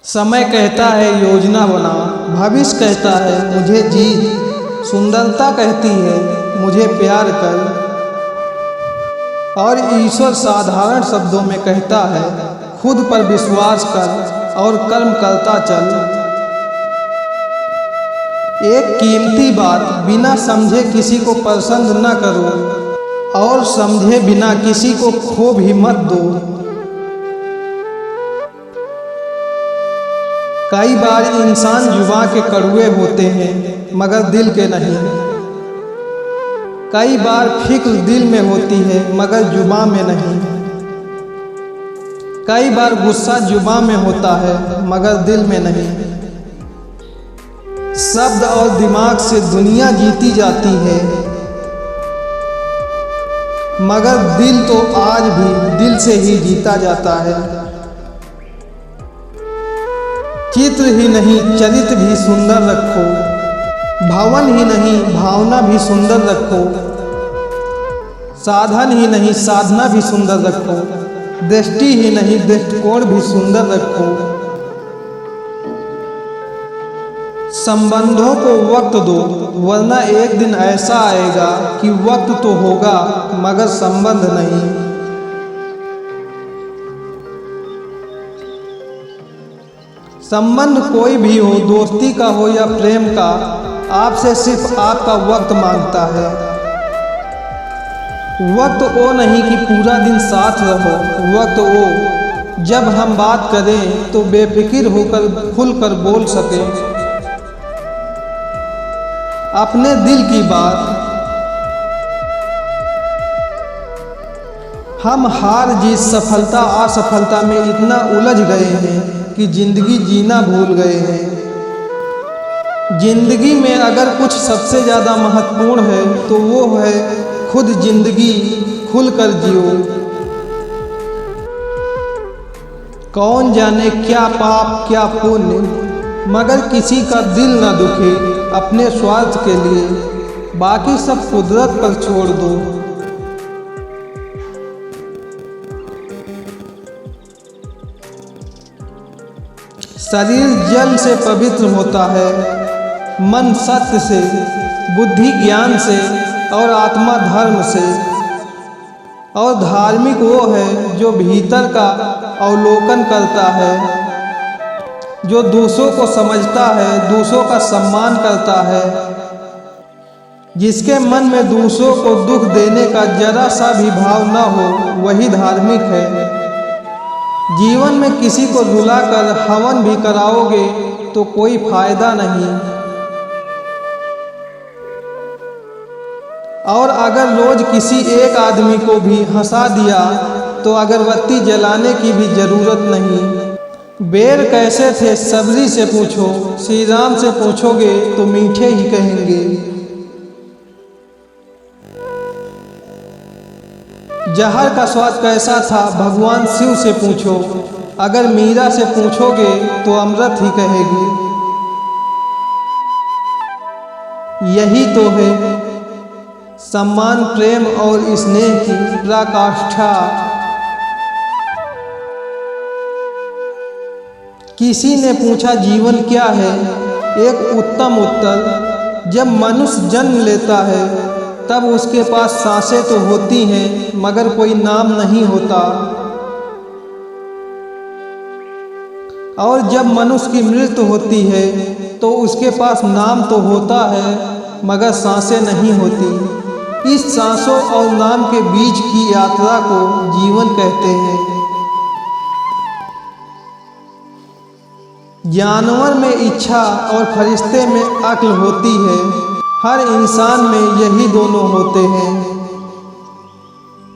समय कहता है योजना बना, भविष्य कहता है मुझे जीत, सुंदरता कहती है मुझे प्यार कर, और ईश्वर साधारण शब्दों में कहता है खुद पर विश्वास कर और कर्म करता चल। एक कीमती बात, बिना समझे किसी को पसंद न करो और समझे बिना किसी को खो भी मत दो। कई बार इंसान जुबान के कड़वे होते हैं मगर दिल के नहीं। कई बार फिक्र दिल में होती है मगर जुबान में नहीं। कई बार गुस्सा जुबान में होता है मगर दिल में नहीं। शब्द और दिमाग से दुनिया जीती जाती है मगर दिल तो आज भी दिल से ही जीता जाता है। चित्र ही नहीं चरित्र भी सुंदर रखो, भवन ही नहीं भावना भी सुंदर रखो, साधन ही नहीं साधना भी सुंदर रखो, दृष्टि ही नहीं दृष्टिकोण भी सुंदर रखो। संबंधों को वक्त दो, वरना एक दिन ऐसा आएगा कि वक्त तो होगा मगर संबंध नहीं। संबंध कोई भी हो, दोस्ती का हो या प्रेम का, आपसे सिर्फ आपका वक्त मांगता है। वक्त वो नहीं कि पूरा दिन साथ रहो, वक्त वो जब हम बात करें तो बेफिक्र होकर खुलकर बोल सकें अपने दिल की बात। हम हार जीत सफलता असफलता में इतना उलझ गए हैं कि जिंदगी जीना भूल गए हैं। जिंदगी में अगर कुछ सबसे ज़्यादा महत्वपूर्ण है तो वो है खुद जिंदगी खुलकर जियो। कौन जाने क्या पाप क्या पुण्य, मगर किसी का दिल न दुखे अपने स्वार्थ के लिए, बाकी सब कुदरत पर छोड़ दो। शरीर जल से पवित्र होता है, मन सत्य से, बुद्धि ज्ञान से और आत्मा धर्म से। और धार्मिक वो है जो भीतर का अवलोकन करता है, जो दूसरों को समझता है, दूसरों का सम्मान करता है, जिसके मन में दूसरों को दुख देने का जरा सा भी भाव न हो, वही धार्मिक है। जीवन में किसी को रुलाकर हवन भी कराओगे तो कोई फायदा नहीं। और अगर रोज किसी एक आदमी को भी हंसा दिया तो अगरबत्ती जलाने की भी जरूरत नहीं। बेर कैसे थे सबरी से पूछो, श्री राम से पूछोगे तो मीठे ही कहेंगे। जहर का स्वाद कैसा था भगवान शिव से पूछो, अगर मीरा से पूछोगे तो अमृत ही कहेगी। यही तो है सम्मान प्रेम और स्नेह की पराकाष्ठा। किसी ने पूछा जीवन क्या है, एक उत्तम उत्तर, जब मनुष्य जन्म लेता है तब उसके पास सांसें तो होती हैं मगर कोई नाम नहीं होता, और जब मनुष्य की मृत्यु होती है तो उसके पास नाम तो होता है मगर सांसें नहीं होती। इस सांसों और नाम के बीच की यात्रा को जीवन कहते हैं। जानवर में इच्छा और फरिश्ते में अक्ल होती है, हर इंसान में यही दोनों होते हैं।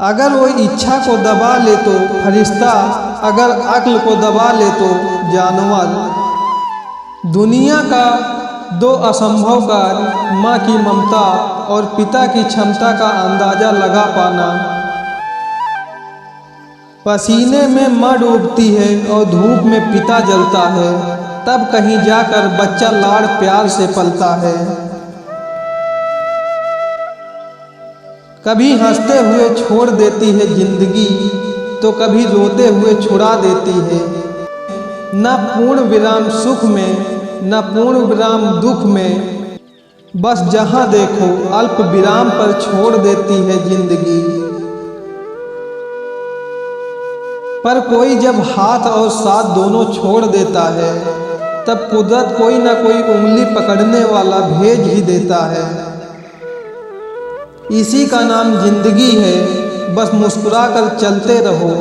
अगर वो इच्छा को दबा ले तो फरिश्ता, अगर अक्ल को दबा ले तो जानवर। दुनिया का दो असंभव कार्य, माँ की ममता और पिता की क्षमता का अंदाजा लगा पाना। पसीने में माँ डूबती है और धूप में पिता जलता है, तब कहीं जाकर बच्चा लाड़ प्यार से पलता है। कभी हंसते हुए छोड़ देती है जिंदगी तो कभी रोते हुए छुड़ा देती है। न पूर्ण विराम सुख में न पूर्ण विराम दुख में, बस जहाँ देखो अल्प विराम पर छोड़ देती है जिंदगी। पर कोई जब हाथ और साथ दोनों छोड़ देता है, तब कुदरत कोई ना कोई उंगली पकड़ने वाला भेज ही देता है। इसी का नाम जिंदगी है, बस मुस्कुरा कर चलते रहो।